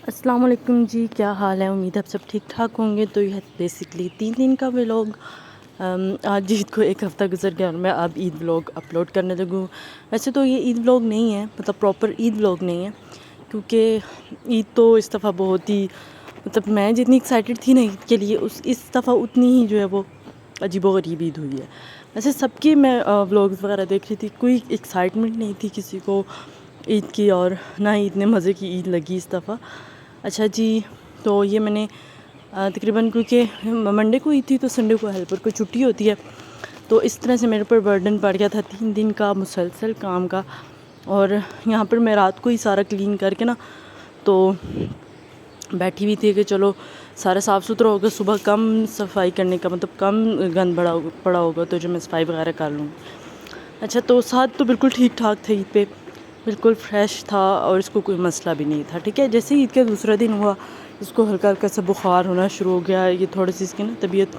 السلام علیکم جی، کیا حال ہے؟ امید آپ سب ٹھیک ٹھاک ہوں گے۔ تو یہ ہے بیسکلی 3 دن کا ولاگ۔ آج عید کو ایک ہفتہ گزر گیا اور میں اب عید ولاگ اپلوڈ کرنے لگوں۔ ویسے تو یہ عید ولاگ نہیں ہے، مطلب پراپر عید ولاگ نہیں ہے، کیونکہ عید تو اس دفعہ بہت ہی مطلب میں جتنی ایکسائٹیڈ تھی نا عید کے لیے اس دفعہ اتنی ہی جو ہے وہ عجیب و غریب عید ہوئی ہے۔ ویسے سب کی میں ولاگز وغیرہ دیکھ رہی تھی، کوئی ایکسائٹمنٹ نہیں تھی کسی کو عید کی، اور نہ ہی اتنے مزے کی عید لگی اس دفعہ۔ اچھا جی، تو یہ میں نے تقریباً کیونکہ منڈے کو عید تھی تو سنڈے کو ہیلپر کو چھٹی ہوتی ہے، تو اس طرح سے میرے پر برڈن پڑ گیا تھا 3 دن کا مسلسل کام کا۔ اور یہاں پر میں رات کو ہی سارا کلین کر کے نا تو بیٹھی ہوئی تھی کہ چلو سارا صاف ستھرا ہوگا، صبح کم صفائی کرنے کا مطلب کم گند پڑا ہوگا تو جو میں صفائی وغیرہ کر لوں گی۔ اچھا، تو ساتھ تو بالکل ٹھیک ٹھاک تھے، عید پہ بالکل فریش تھا اور اس کو کوئی مسئلہ بھی نہیں تھا، ٹھیک ہے۔ جیسے عید کا دوسرا دن ہوا اس کو ہلکا ہلکا سا بخار ہونا شروع ہو گیا، یہ تھوڑی سی اس کی نا طبیعت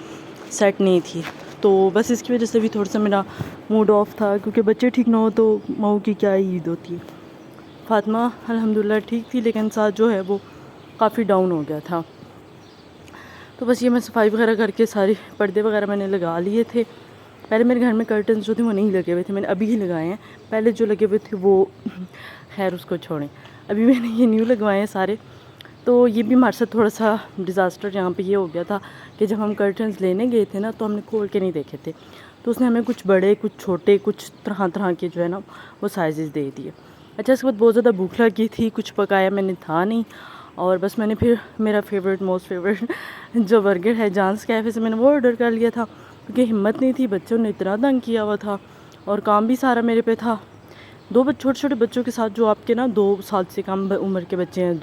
سیٹ نہیں تھی، تو بس اس کی وجہ سے بھی تھوڑا سا میرا موڈ آف تھا، کیونکہ بچے ٹھیک نہ ہو تو مئو کی کیا عید ہوتی ہے۔ فاطمہ الحمدللہ ٹھیک تھی، لیکن ساتھ جو ہے وہ کافی ڈاؤن ہو گیا تھا۔ تو بس یہ میں صفائی وغیرہ کر کے سارے پردے وغیرہ میں نے لگا لیے تھے۔ پہلے میرے گھر میں کرٹنز جو تھے وہ نہیں لگے ہوئے تھے، میں نے ابھی ہی لگائے ہیں۔ پہلے جو لگے ہوئے تھے وہ خیر اس کو چھوڑیں، ابھی میں نے یہ نیو لگوائے ہیں سارے۔ تو یہ بھی ہمارے ساتھ تھوڑا سا ڈیزاسٹر یہاں پہ یہ ہو گیا تھا کہ جب ہم کرٹنز لینے گئے تھے نا تو ہم نے کھول کے نہیں دیکھے تھے، تو اس نے ہمیں کچھ بڑے کچھ چھوٹے کچھ طرح طرح کے جو ہے نا وہ سائزز دے دیے۔ اچھا، اس کے بعد بہت زیادہ بھوک لگی تھی، کچھ پکایا میں نے تھا نہیں، اور بس میں نے پھر میرا موسٹ فیوریٹ جو برگر ہے جانس کیفے سے میں نے وہ آرڈر کر لیا تھا، کیونکہ ہمت نہیں تھی، بچوں نے اتنا تنگ کیا ہوا تھا اور کام بھی سارا میرے پہ تھا۔ چھوٹے چھوٹے بچوں کے ساتھ جو آپ کے نا 2 سال سے کم عمر کے بچے ہیں،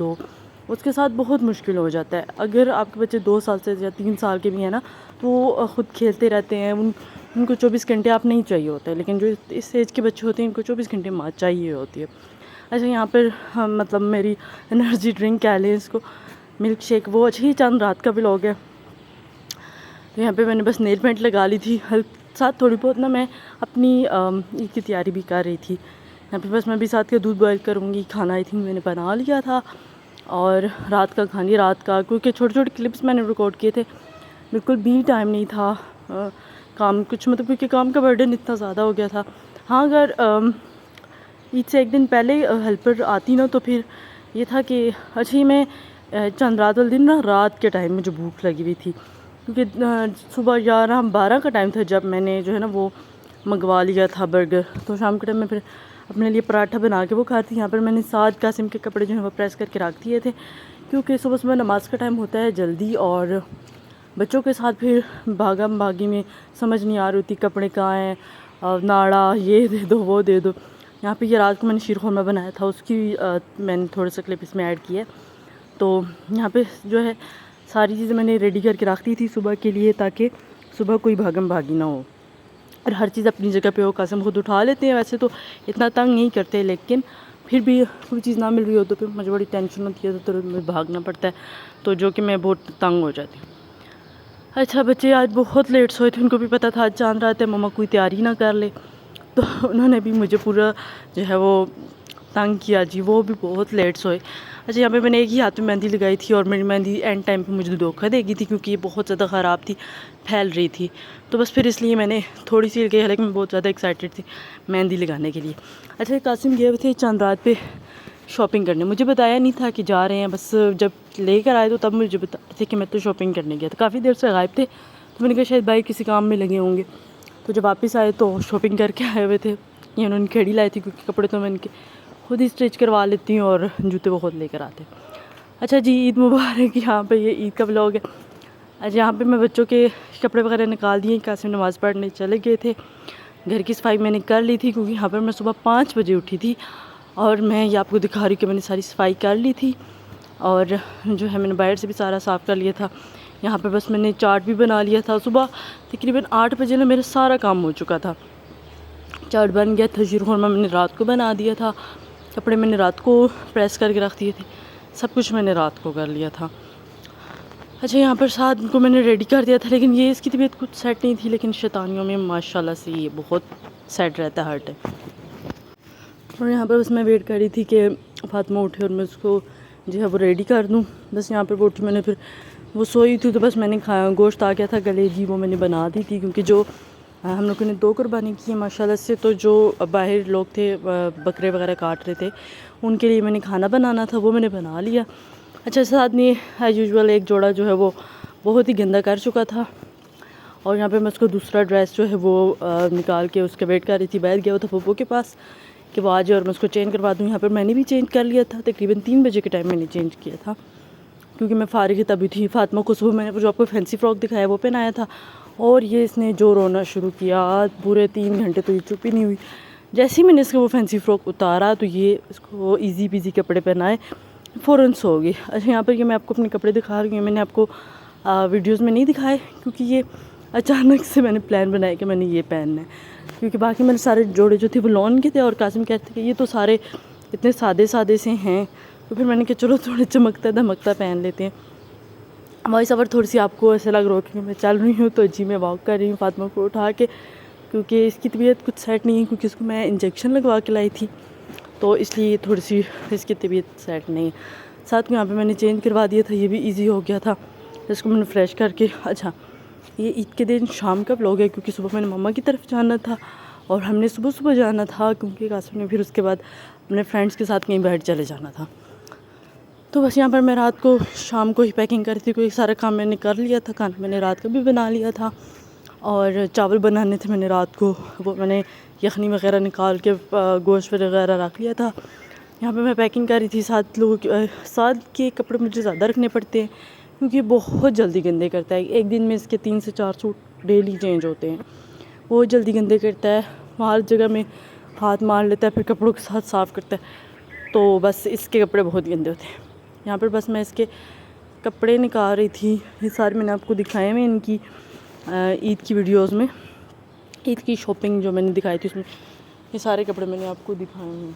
اس کے ساتھ بہت مشکل ہو جاتا ہے۔ اگر آپ کے بچے 2 سال سے یا 3 سال کے بھی ہیں نا تو وہ خود کھیلتے رہتے ہیں، ان کو 24 گھنٹے آپ نہیں چاہیے ہوتا ہے، لیکن جو اس ایج کے بچے ہوتے ہیں ان کو 24 گھنٹے ماں چاہیے ہوتی ہے۔ اچھا، یہاں پر مطلب میری انرجی ڈرنک کہہ لیں اس کو، ملک شیک، وہ اچھی چند رات کا ولاگ ہے۔ تو یہاں پہ میں نے بس نیل پینٹ لگا لی تھی، ساتھ تھوڑی بہت نا میں اپنی عید کی تیاری بھی کر رہی تھی۔ یہاں پہ بس میں بھی ساتھ کے دودھ بوائل کروں گی، کھانا آئی تھنک میں نے بنا لیا تھا، اور رات کا کھانی رات کا، کیونکہ چھوٹے چھوٹے کلپس میں نے ریکارڈ کیے تھے، بالکل بھی ٹائم نہیں تھا کام کچھ مطلب، کیونکہ کام کا برڈن اتنا زیادہ ہو گیا تھا۔ ہاں، اگر عید سے 1 دن پہلے ہیلپر آتی نا تو پھر یہ تھا کہ اچھا، میں چند رات والے دن نا رات کے ٹائم مجھے بھوک لگی ہوئی تھی، کیونکہ صبح 11-12 کا ٹائم تھا جب میں نے جو ہے نا وہ منگوا لیا تھا برگر، تو شام کے ٹائم میں پھر اپنے لیے پراٹھا بنا کے وہ کھاتی۔ یہاں پر میں نے ساتھ قاسم کے کپڑے جو ہیں وہ پریس کر کے رکھ دیے تھے، کیونکہ صبح صبح نماز کا ٹائم ہوتا ہے جلدی، اور بچوں کے ساتھ پھر بھاگم بھاگی میں سمجھ نہیں آ رہی ہوتی کپڑے کہاں ہیں، ناڑا یہ دے دو وہ دے دو۔ یہاں پہ یہ رات کو میں نے شیر خورمہ بنایا تھا، اس کی میں نے تھوڑا سا کلپ اس میں ایڈ کی ہے۔ تو یہاں پہ جو ہے ساری چیزیں میں نے ریڈی کر کے رکھ دی تھی صبح کے لیے، تاکہ صبح کوئی بھاگم بھاگی نہ ہو، اور ہر چیز اپنی جگہ پہ ہو۔ قاسم خود اٹھا لیتے ہیں ویسے تو، اتنا تنگ نہیں کرتے، لیکن پھر بھی کوئی چیز نہ مل رہی ہو تو پھر مجھے بڑی ٹینشن ہوتی ہے، تو ترنت میں بھاگنا پڑتا ہے، تو جو کہ میں بہت تنگ ہو جاتی ہوں۔ اچھا، بچے آج بہت لیٹ سوئے تھے، ان کو بھی پتہ تھا آج چاند رات ہے، مما کوئی تیاری نہ کر لے، تو انہوں نے بھی مجھے پورا جو ہے وہ تنگ کیا جی، وہ بھی بہت لیٹ سوئے۔ اچھا، یہاں پہ میں نے ایک ہی ہاتھ میں مہندی لگائی تھی، اور میری مہندی اینڈ ٹائم پہ مجھے دھوکہ دے گی تھی، کیونکہ یہ بہت زیادہ خراب تھی، پھیل رہی تھی، تو بس پھر اس لیے میں نے تھوڑی سی لگائی، حالانکہ میں بہت زیادہ ایکسائٹیڈ تھی مہندی لگانے کے لیے۔ اچھا، قاسم گئے ہوئے تھے چاند رات پہ شاپنگ کرنے، مجھے بتایا نہیں تھا کہ جا رہے ہیں، بس جب لے کر آئے تو تب مجھے بتا تھے کہ میں تو شاپنگ کرنے گیا تھا، کافی دیر سے غائب تھے، تو میں نے کہا شاید بھائی کسی کام میں لگے ہوں گے، تو جب واپس آئے تو شاپنگ کر کے آئے ہوئے تھے۔ یہ انہوں نے کھیڑی لائی تھی، کیونکہ کپڑے تو میں ان کے خود ہی اسٹچ کروا لیتی ہوں، اور جوتے وہ خود لے کر آتے۔ اچھا جی، عید مبارک، یہاں پہ یہ عید کا ولاگ ہے۔ اچھا، یہاں پہ میں بچوں کے کپڑے وغیرہ نکال دیے، قاسم نماز پڑھنے چلے گئے تھے، گھر کی صفائی میں نے کر لی تھی، کیونکہ یہاں پر میں صبح 5 بجے اٹھی تھی، اور میں یہ آپ کو دکھا رہی کہ میں نے ساری صفائی کر لی تھی، اور جو ہے میں نے باہر سے بھی سارا صاف کر لیا تھا۔ یہاں پہ بس میں نے چاٹ بھی بنا لیا تھا، صبح تقریباً 8 بجے نا میرا سارا کام ہو چکا تھا، چاٹ بن گیا تھا، شیر خورمہ میں نے رات کو بنا دیا تھا، کپڑے میں نے رات کو پریس کر کے رکھ دیے تھے، سب کچھ میں نے رات کو کر لیا تھا۔ اچھا، یہاں پر ساتھ کو میں نے ریڈی کر دیا تھا، لیکن یہ اس کی طبیعت کچھ سیٹ نہیں تھی، لیکن شیطانیوں میں ماشاءاللہ سے یہ بہت سیٹ رہتا ہے ہر ٹائم۔ اور یہاں پر بس میں ویٹ کر رہی تھی کہ فاطمہ اٹھے اور میں اس کو جو ہے وہ ریڈی کر دوں. بس یہاں پہ وہ اٹھی، میں نے پھر وہ سوئی تھی تو بس میں نے کھایا، گوشت آ گیا تھا گلے جی، وہ میں نے بنا دی تھی کیونکہ جو ہم لوگوں نے 2 قربانی کی ہیں ماشاء اللہ سے، تو جو باہر لوگ تھے بکرے وغیرہ کاٹ رہے تھے ان کے لیے میں نے کھانا بنانا تھا، وہ میں نے بنا لیا. اچھا ساتھ میں ایز یوزول ایک جوڑا جو ہے وہ بہت ہی گندا کر چکا تھا، اور یہاں پہ میں اس کو دوسرا ڈریس جو ہے وہ نکال کے اس کا ویٹ کر رہی تھی. بیٹھ گیا وہ تھا پھپھو کے پاس کہ وہ آ جائے اور میں اس کو چینج کروا دوں. یہاں پر میں نے بھی چینج کر لیا تھا، تقریباً 3 بجے کے ٹائم میں نے چینج کیا تھا کیونکہ میں فارغ تبھی تھی. فاطمہ کو صبح میں نے جو آپ کو فینسی فراک دکھایا وہ پہنایا تھا، اور یہ اس نے جو رونا شروع کیا پورے 3 گھنٹے تو یہ چپ ہی نہیں ہوئی. جیسے ہی میں نے اس کو وہ فینسی فراک اتارا تو یہ اس کو ایزی پیزی کپڑے پہنائے فوراً سو گئی. اچھا یہاں پر یہ میں آپ کو اپنے کپڑے دکھا رہی ہوں، میں نے آپ کو ویڈیوز میں نہیں دکھائے کیونکہ یہ اچانک سے میں نے پلان بنایا کہ میں نے یہ پہننا ہے، کیونکہ باقی میرے سارے جوڑے جو تھے وہ لون کے تھے، اور قاسم کہتے کہ یہ تو سارے اتنے سادے سادے سے ہیں، تو پھر میں نے کہا چلو تھوڑے چمکتا دھمکتا پہن لیتے ہیں. وائس اوور تھوڑی سی آپ کو ایسا لگ رہا ہو کہ میں چل رہی ہوں تو جی میں واک کر رہی ہوں فاطمہ کو اٹھا کے، کیونکہ اس کی طبیعت کچھ سیٹ نہیں ہے، کیونکہ اس کو میں انجیکشن لگوا کے لائی تھی تو اس لیے تھوڑی سی اس کی طبیعت سیٹ نہیں ہے. ساتھ میں یہاں پہ میں نے چینج کروا دیا تھا، یہ بھی ایزی ہو گیا تھا. اس کو میں نے فریش کر کے، اچھا یہ عید کے دن شام کا ولاگ ہے کیونکہ صبح میں نے مما کی طرف جانا تھا اور ہم نے صبح صبح جانا تھا کیونکہ قاسم نے پھر اس کے بعد اپنے فرینڈس کے ساتھ کہیں باہر چلے جانا تھا. تو بس یہاں پر میں رات کو شام کو ہی پیکنگ کر تھی، کوئی سارا کام میں نے کر لیا تھا. کھانا میں نے رات کا بھی بنا لیا تھا، اور چاول بنانے تھے میں نے رات کو، وہ میں نے یخنی وغیرہ نکال کے گوشت وغیرہ رکھ لیا تھا. یہاں پہ میں پیکنگ کر رہی تھی. 7 لوگ 7 کے کپڑے مجھے زیادہ رکھنے پڑتے ہیں کیونکہ یہ بہت جلدی گندے کرتا ہے. ایک دن میں اس کے 3 سے 4 سوٹ ڈیلی چینج ہوتے ہیں، بہت جلدی گندے کرتا ہے. ہر جگہ میں ہاتھ مار لیتا ہے، پھر کپڑوں کے ساتھ صاف کرتا ہے، تو بس اس کے کپڑے بہت گندے ہوتے ہیں. یہاں پر بس میں اس کے کپڑے نکال رہی تھی، یہ سارے میں نے آپ کو دکھائے ہیں ان کی عید کی ویڈیوز میں. عید کی شاپنگ جو میں نے دکھائی تھی اس میں یہ سارے کپڑے میں نے آپ کو دکھائے ہیں.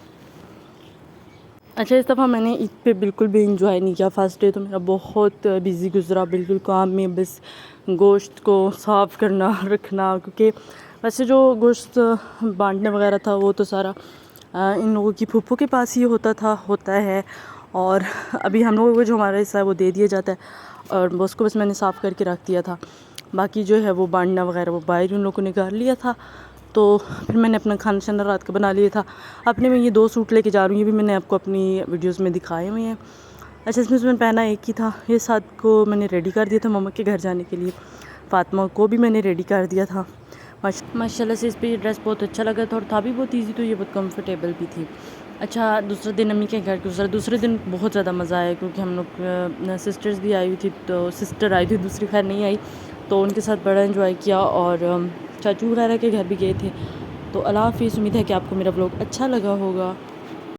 اچھا اس دفعہ میں نے عید پہ بالکل بھی انجوائے نہیں کیا. فرسٹ ڈے تو میرا بہت بزی گزرا، بالکل کام میں، بس گوشت کو صاف کرنا رکھنا، کیونکہ ویسے جو گوشت بانٹنے وغیرہ تھا وہ تو سارا ان لوگوں کی پھپھو کے پاس ہی ہوتا ہے، اور ابھی ہم لوگوں کو جو ہمارا حصہ ہے وہ دے دیا جاتا ہے، اور اس کو بس میں نے صاف کر کے رکھ دیا تھا. باقی جو ہے وہ بانٹنا وغیرہ وہ باہر ان لوگوں نے کر لیا تھا. تو پھر میں نے اپنا کھانا شانا رات کا بنا لیا تھا. اپنے میں یہ 2 سوٹ لے کے جا رہی ہوں، یہ بھی میں نے آپ کو اپنی ویڈیوز میں دکھائے ہوئے ہیں. اچھا اس میں پہنا ایک ہی تھا. یہ 7 کو میں نے ریڈی کر دیا تھا مما کے گھر جانے کے لیے. فاطمہ کو بھی میں نے ریڈی کر دیا تھا. ماشاء اللہ سے اس پہ یہ ڈریس بہت اچھا لگا تھا، اور تھا بھی بہت ایزی، تو یہ بہت کمفرٹیبل بھی تھی. اچھا دوسرا دن امی کے گھر گزرا. دوسرے دن بہت زیادہ مزہ آیا کیونکہ ہم لوگ سسٹرز بھی آئی ہوئی تھی، تو سسٹر آئی تھی، دوسری خیر نہیں آئی، تو ان کے ساتھ بڑا انجوائے کیا، اور چاچو وغیرہ کے گھر بھی گئے تھے. تو اللہ حافظ. امید ہے کہ آپ کو میرا ولاگ اچھا لگا ہوگا.